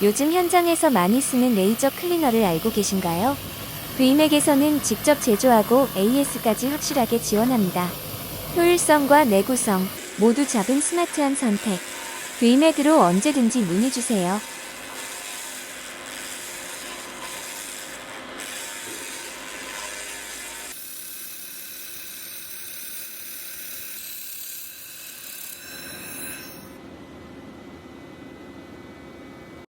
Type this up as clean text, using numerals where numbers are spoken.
요즘 현장에서 많이 쓰는 레이저 클리너를 알고 계신가요? 브이맥에서는 직접 제조하고 AS까지 확실하게 지원합니다. 효율성과 내구성 모두 잡은 스마트한 선택. 브이맥으로 언제든지 문의주세요.